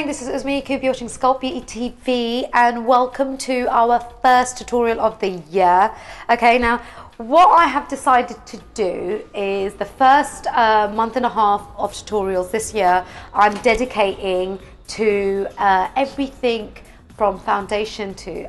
morning, this is Uzma Yakoob, you're watching Sculpt Beauty TV, and welcome to our first tutorial of the year. Okay, now what I have decided to do is the first month and a half of tutorials this year, I'm dedicating to everything from foundation to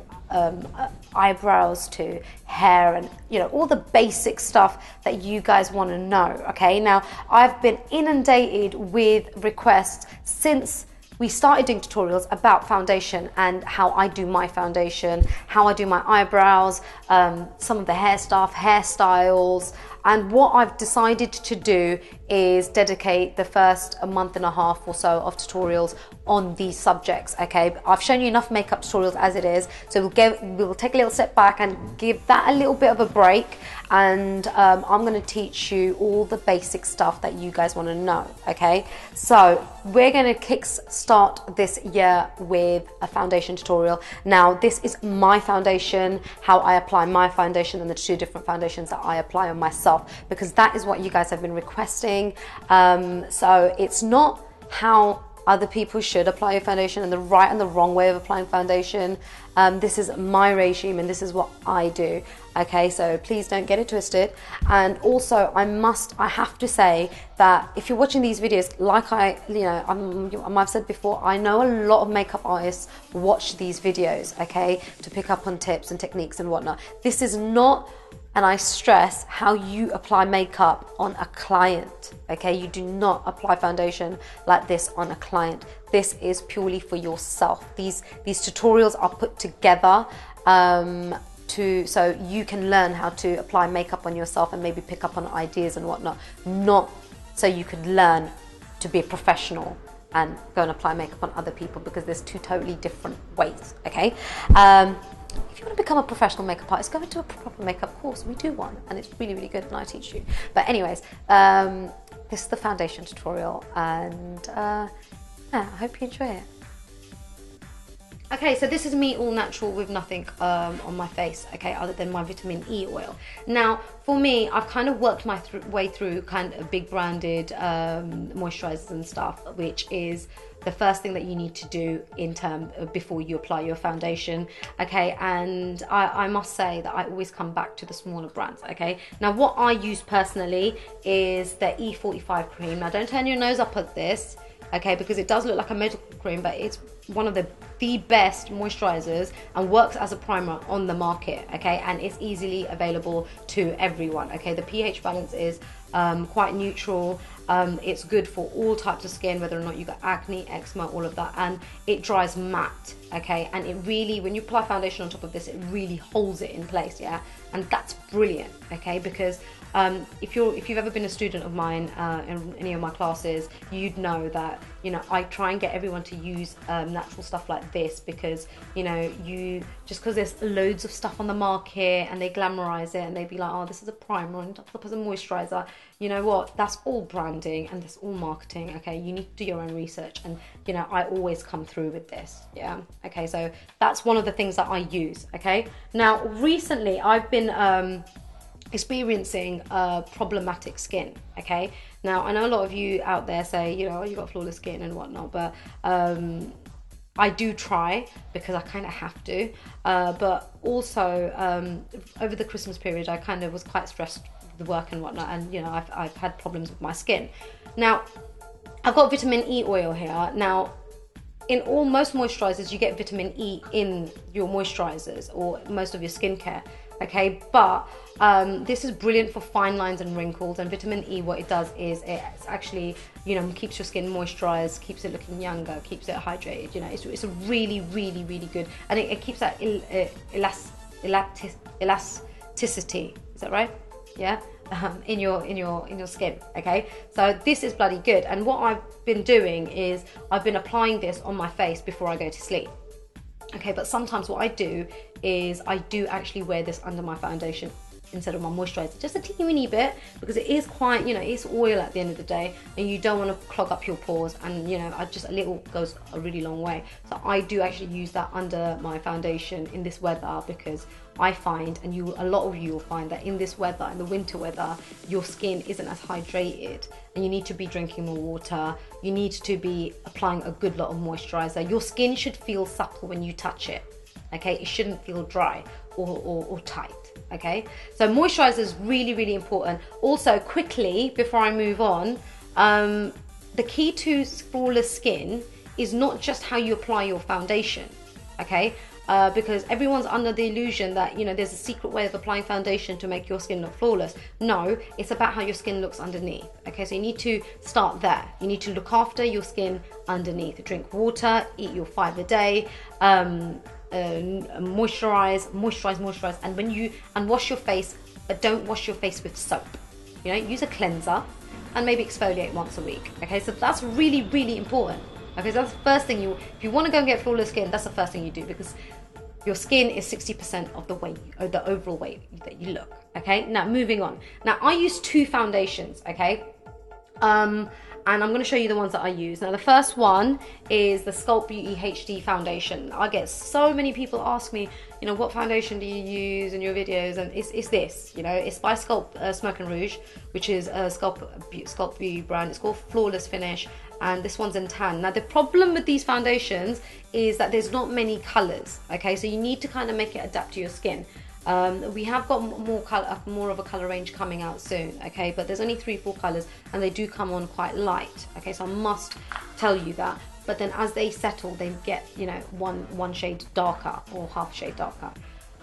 eyebrows to hair, and all the basic stuff that you guys want to know. Okay, now I've been inundated with requests since we started doing tutorials about foundation and how I do my foundation, how I do my eyebrows, some of the hair stuff, hairstyles. And what I've decided to do is dedicate the first month and a half or so of tutorials on these subjects. Okay, I've shown you enough makeup tutorials as it is, so we'll take a little step back and give that a little bit of a break, and I'm going to teach you all the basic stuff that you guys want to know. Okay, so we're going to kickstart this year with a foundation tutorial. Now this is my foundation, how I apply my foundation, and the two different foundations that I apply on myself, because that is what you guys have been requesting. So it's not how other people should apply your foundation and the right and the wrong way of applying foundation. This is my regime and this is what I do. Okay, so please don't get it twisted. And also I have to say that if you're watching these videos, like I've said before, I know a lot of makeup artists watch these videos, okay, to pick up on tips and techniques and whatnot. This is not, and I stress, how you apply makeup on a client. Okay, you do not apply foundation like this on a client. This is purely for yourself. These tutorials are put together so you can learn how to apply makeup on yourself and maybe pick up on ideas and whatnot, not so you could learn to be a professional and go and apply makeup on other people, because there's two totally different ways. Okay, if you want to become a professional makeup artist, go into a proper makeup course. We do one and it's really, really good and I teach you. But anyways, this is the foundation tutorial, and yeah, I hope you enjoy it. Okay, so this is me all natural with nothing on my face, okay, other than my vitamin E oil. Now, for me, I've kind of worked my way through kind of big branded moisturizers and stuff, which is the first thing that you need to do before you apply your foundation. Okay, and I must say that I always come back to the smaller brands. Okay, now what I use personally is the E45 cream. Now don't turn your nose up at this, okay, because it does look like a medical cream, but it's one of the best moisturizers and works as a primer on the market. Okay, and it's easily available to everyone. Okay, the pH balance is quite neutral. It's good for all types of skin, whether or not you got acne, eczema, all of that, and it dries matte. Okay, and it really, when you apply foundation on top of this, it really holds it in place. Yeah, and that's brilliant. Okay, because if you've ever been a student of mine in any of my classes, you'd know that I try and get everyone to use natural stuff like this, because just because there's loads of stuff on the market and they glamorize it and they be like, oh, this is a primer on top of a moisturizer. You know what? That's all branding and that's all marketing. Okay, you need to do your own research, and I always come through with this. Yeah. Okay, so that's one of the things that I use. Okay. Now recently I've been experiencing problematic skin. Okay, now I know a lot of you out there say, you got flawless skin and whatnot, but I do try, because I kind of have to, but also over the Christmas period I kind of was quite stressed with work and whatnot, and I've had problems with my skin. Now I've got vitamin E oil here. Now in most moisturizers you get vitamin E in your moisturizers or most of your skincare. Okay, but this is brilliant for fine lines and wrinkles, and vitamin E, what it does is it's actually, keeps your skin moisturized, keeps it looking younger, keeps it hydrated. It's a really, really, really good, and it keeps that elasticity. Is that right? Yeah. In your skin. Okay, so this is bloody good, and what I've been doing is I've been applying this on my face before I go to sleep. Okay, but sometimes what I do is I do actually wear this under my foundation instead of my moisturizer, just a teeny bit, because it is quite, you know, it's oil at the end of the day, and you don't want to clog up your pores, and you know, just a little goes a really long way. So I do actually use that under my foundation in this weather, because I find, and a lot of you will find, that in this weather, in the winter weather, your skin isn't as hydrated, and you need to be drinking more water, you need to be applying a good lot of moisturizer. Your skin should feel supple when you touch it, okay? It shouldn't feel dry or tight, okay? So moisturizer is really, really important. Also, quickly, before I move on, the key to flawless skin is not just how you apply your foundation, okay? Because everyone's under the illusion that, you know, there's a secret way of applying foundation to make your skin look flawless. No, it's about how your skin looks underneath, okay? So you need to start there. You need to look after your skin underneath. Drink water, eat your 5 a day, moisturize, and wash your face, but don't wash your face with soap. You know, use a cleanser and maybe exfoliate once a week, okay? So that's really, really important. Okay, so that's the first thing if you want to go and get flawless skin, that's the first thing you do, because your skin is 60% of the weight, or the overall weight that you look, okay? Now, moving on. Now, I use 2 foundations, okay? And I'm going to show you the ones that I use. Now, the first one is the Sculpt Beauty HD foundation. I get so many people ask me, you know, what foundation do you use in your videos? And it's this, you know, it's by Sculpt Smoke and Rouge, which is a Sculpt Beauty brand. It's called Flawless Finish, and this one's in tan. Now, the problem with these foundations is that there's not many colors, okay? So you need to kind of make it adapt to your skin. We have got more of a color range coming out soon, okay? But there's only 3-4 colors, and they do come on quite light, okay? So I must tell you that. But then as they settle, they get, you know, one shade darker or half a shade darker,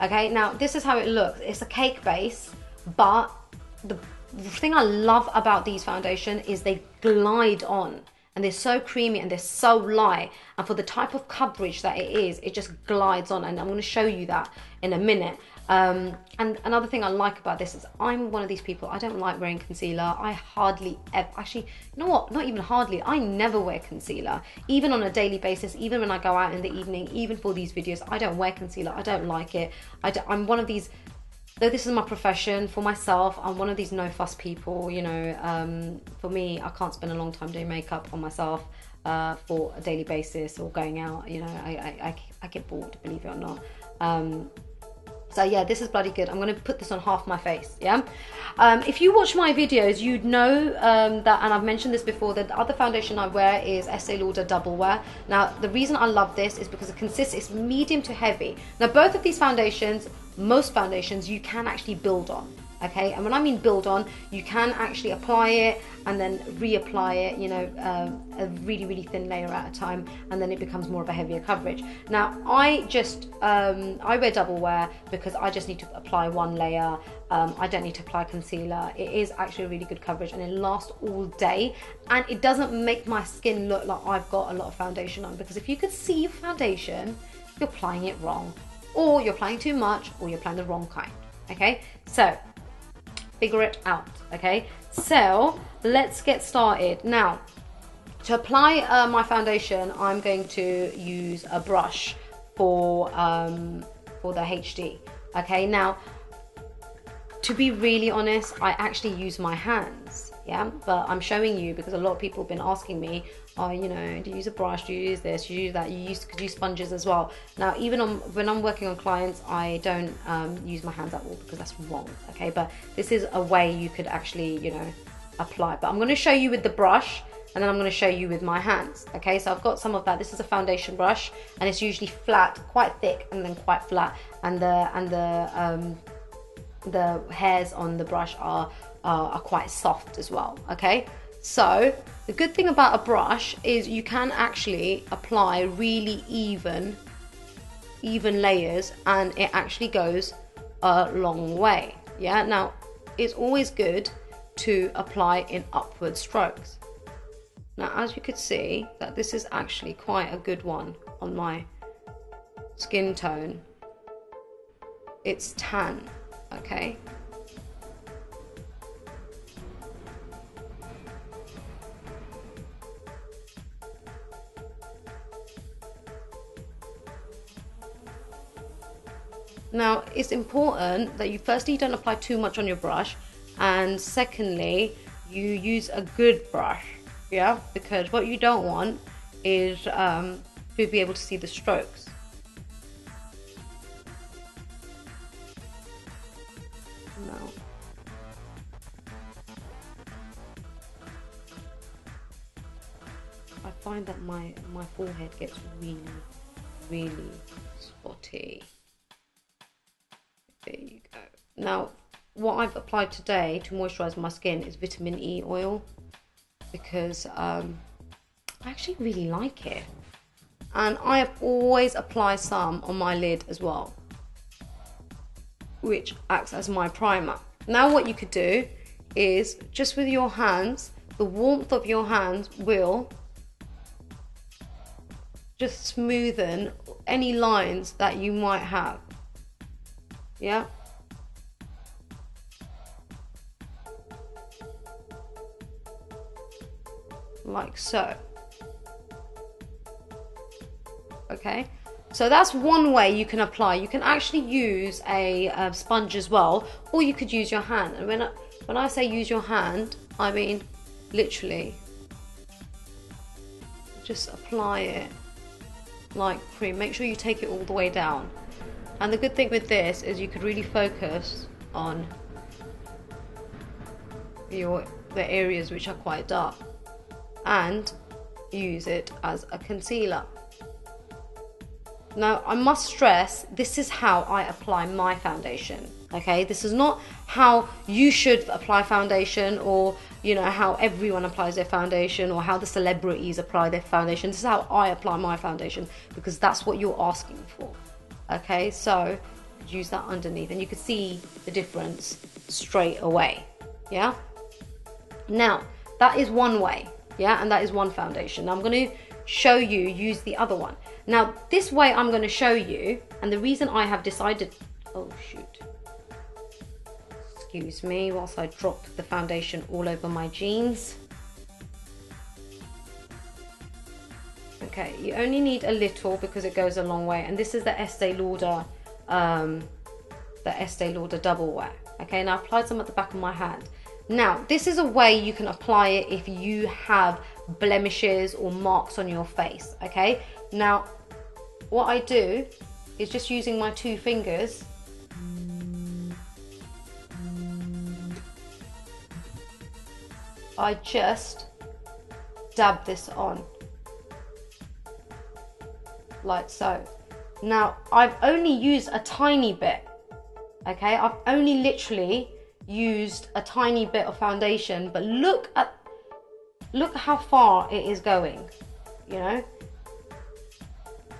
okay? Now, this is how it looks. It's a cake base, but the thing I love about these foundation is they glide on. And they're so creamy and they're so light, and for the type of coverage that it is, it just glides on, and I'm going to show you that in a minute. And another thing I like about this is I'm one of these people, I don't like wearing concealer. I hardly ever, actually, you know what, not even hardly, I never wear concealer, even on a daily basis, even when I go out in the evening, even for these videos, I don't wear concealer. I don't like it. I'm one of these, though this is my profession, for myself, I'm one of these no fuss people, you know. For me, I can't spend a long time doing makeup on myself for a daily basis or going out, you know. I get bored, believe it or not. So yeah, this is bloody good. I'm going to put this on half my face, yeah? If you watch my videos, you'd know that, and I've mentioned this before, that the other foundation I wear is Estee Lauder Double Wear. Now, the reason I love this is because it's medium to heavy. Now, both of these foundations, most foundations, you can actually build on, okay? And when I mean build on, you can actually apply it and then reapply it, you know, a really, really thin layer at a time, and then it becomes more of a heavier coverage. Now, I wear double wear because I just need to apply one layer. I don't need to apply concealer. It is actually a really good coverage, and it lasts all day, and it doesn't make my skin look like I've got a lot of foundation on, because if you could see your foundation, you're applying it wrong, or you're applying too much, or you're applying the wrong kind, okay? So figure it out, okay? So let's get started. Now, to apply my foundation, I'm going to use a brush for the HD, okay? Now, to be really honest, I actually use my hands, yeah? But I'm showing you because a lot of people have been asking me, oh, you know, do you use a brush, do you use this, do you use that, could use sponges as well. Now, even when I'm working on clients, I don't use my hands at all, because that's wrong, okay? But this is a way you could actually, you know, apply. But I'm going to show you with the brush, and then I'm going to show you with my hands, okay? So I've got some of that. This is a foundation brush, and it's usually flat, quite thick, and then quite flat, and the hairs on the brush are quite soft as well, okay? So the good thing about a brush is you can actually apply really even layers, and it actually goes a long way, yeah? Now, it's always good to apply in upward strokes. Now, as you could see, that this is actually quite a good one on my skin tone. It's tan, okay? Now, it's important that you firstly don't apply too much on your brush, and secondly, you use a good brush, yeah? Because what you don't want is to be able to see the strokes. No. I find that my forehead gets really spotty. There you go. Now, what I've applied today to moisturize my skin is vitamin E oil, because I actually really like it, and I always apply some on my lid as well, which acts as my primer. Now what you could do is just with your hands, the warmth of your hands will just smoothen any lines that you might have. Yeah. Like so. Okay, so that's one way you can apply. You can actually use a sponge as well, or you could use your hand. And when I say use your hand, I mean literally just apply it like cream. Make sure you take it all the way down. And the good thing with this is you could really focus on the areas which are quite dark, and use it as a concealer. Now, I must stress, this is how I apply my foundation, okay? This is not how you should apply foundation, or, you know, how everyone applies their foundation, or how the celebrities apply their foundation. This is how I apply my foundation, because that's what you're asking for, okay? So, use that underneath, and you can see the difference straight away, yeah? Now, that is one way, yeah? And that is one foundation. Now, I'm going to show you use the other one. Now, this way I'm going to show you, and the reason I have decided, oh shoot, excuse me, whilst I dropped the foundation all over my jeans. Okay, you only need a little because it goes a long way, and this is the Estee Lauder Double Wear. Okay, now I applied some at the back of my hand. Now, this is a way you can apply it if you have blemishes or marks on your face, okay? Now, what I do is just using my 2 fingers, I just dab this on, like so. Now, I've only used a tiny bit, okay? I've only literally used a tiny bit of foundation, but look how far it is going, you know?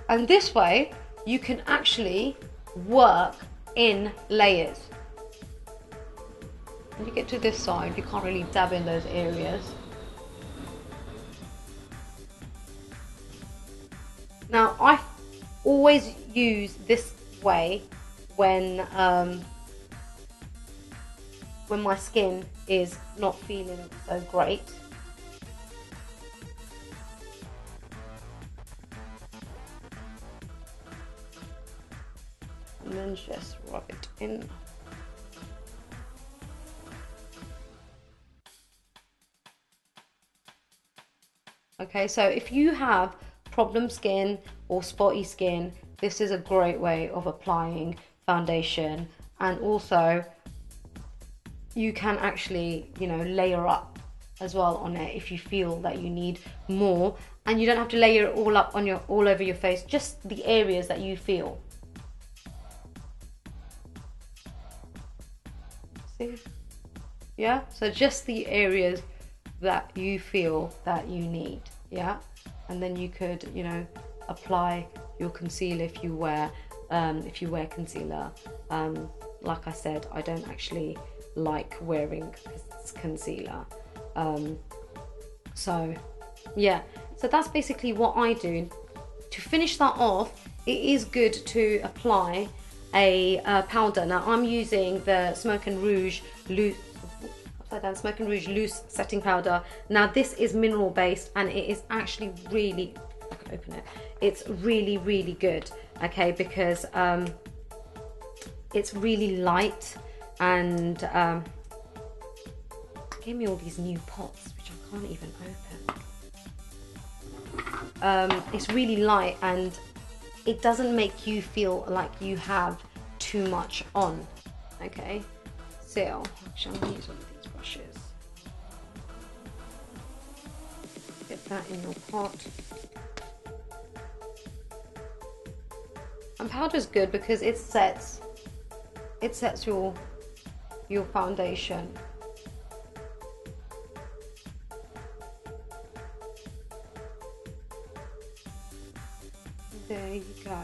And this way, you can actually work in layers. When you get to this side, you can't really dab in those areas. Now, I always use this way when my skin is not feeling so great. And then just rub it in. Okay, so if you have problem skin or spotty skin, this is a great way of applying foundation. And also, you can actually, you know, layer up as well on it if you feel that you need more. And you don't have to layer it all up on all over your face, just the areas that you feel. See? Yeah, so just the areas that you feel that you need, yeah? And then you could, you know, apply your concealer if you wear concealer. Like I said, I don't actually like wearing concealer. So yeah, so that's basically what I do. To finish that off, it is good to apply a powder. Now I'm using the Smoke and Rouge loose setting powder. Now this is mineral based, and it is actually really, I can open it, it's really good, okay, because it's really light, and gave me all these new pots which I can't even open. It's really light and it doesn't make you feel like you have too much on. Okay, so actually I'm gonna use one of these brushes. Get that in your pot. And powder is good because it sets your foundation. There you go.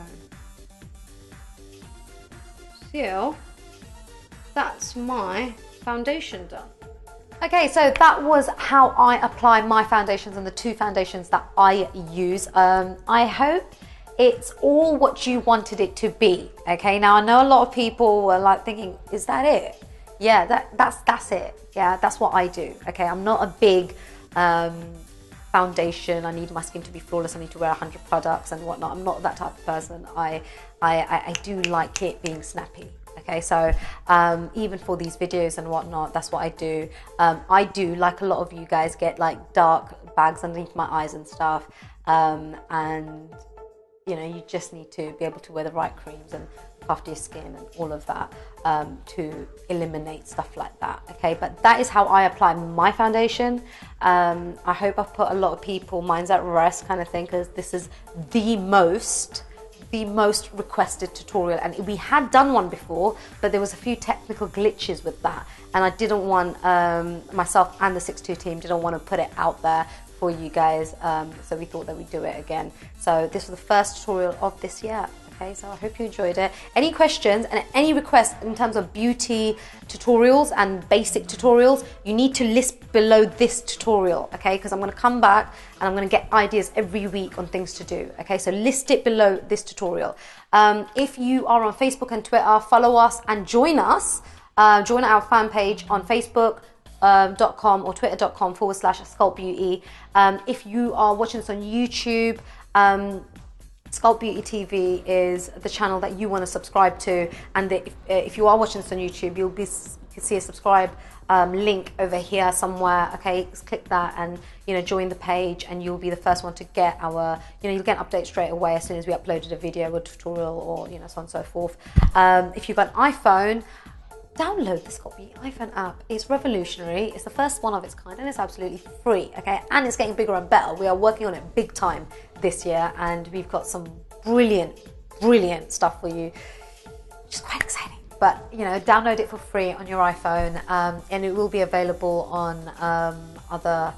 So that's my foundation done. Okay, so that was how I apply my foundations and the two foundations that I use. I hope it's all what you wanted it to be. Okay, now I know a lot of people were like thinking, is that it? Yeah, that's it. Yeah, that's what I do. Okay, I'm not a big foundation. I need my skin to be flawless. I need to wear 100 products and whatnot. I'm not that type of person. I do like it being snappy. Okay, so even for these videos and whatnot, that's what I do. I do, like a lot of you guys, get like dark bags underneath my eyes and stuff, and you know, you just need to be able to wear the right creams and look after your skin and all of that to eliminate stuff like that. Okay, but that is how I apply my foundation. I hope I've put a lot of people minds at rest, kind of thing, because this is the most requested tutorial, and we had done one before, but there was a few technical glitches with that, and I didn't want myself and the 6'2" team didn't want to put it out there for you guys, so we thought that we'd do it again. So this was the first tutorial of this year. Okay, so I hope you enjoyed it. Any questions and any requests in terms of beauty tutorials and basic tutorials, you need to list below this tutorial, okay? Because I'm going to come back and I'm going to get ideas every week on things to do, okay? So list it below this tutorial. If you are on Facebook and Twitter, follow us and join us. Join our fan page on Facebook.com or twitter.com/sculptbeauty. If you are watching this on YouTube, Sculpt Beauty TV is the channel that you want to subscribe to, and if you are watching this on YouTube, you can see a subscribe link over here somewhere. Okay, just click that and join the page, and you'll be the first one to get our you'll get an update straight away as soon as we uploaded a video or tutorial or so on and so forth. If you've got an iPhone, download the Sculpt Beauty iPhone app. It's revolutionary. It's the first one of its kind, and it's absolutely free. Okay, and it's getting bigger and better. We are working on it big time this year, and we've got some brilliant stuff for you, which is quite exciting. But download it for free on your iPhone, and it will be available on other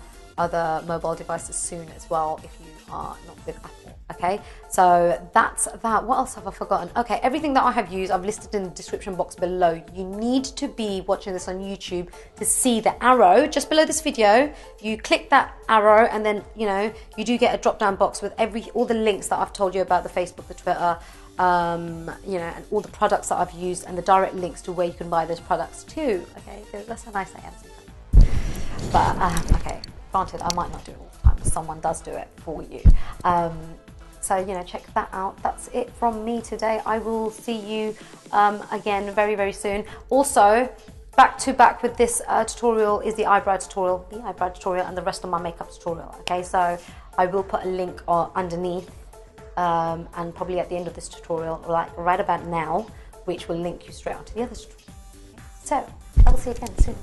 mobile devices soon as well if you are not with Apple. Okay, so that's that. What else have I forgotten? Okay, everything that I have used I've listed in the description box below. You need to be watching this on YouTube to see the arrow just below this video. You click that arrow, and then you do get a drop down box with all the links that I've told you about, the Facebook, the Twitter, and all the products that I've used, and the direct links to where you can buy those products too. Okay, that's how nice I am sometimes. But okay, granted, I might not do it all the time, but someone does do it for you. So check that out. That's it from me today. I will see you again very soon. Also, back to back with this tutorial is the eyebrow tutorial, and the rest of my makeup tutorial. Okay, so I will put a link underneath and probably at the end of this tutorial, like right about now, which will link you straight onto the other tutorial. Okay, so I will see you again soon.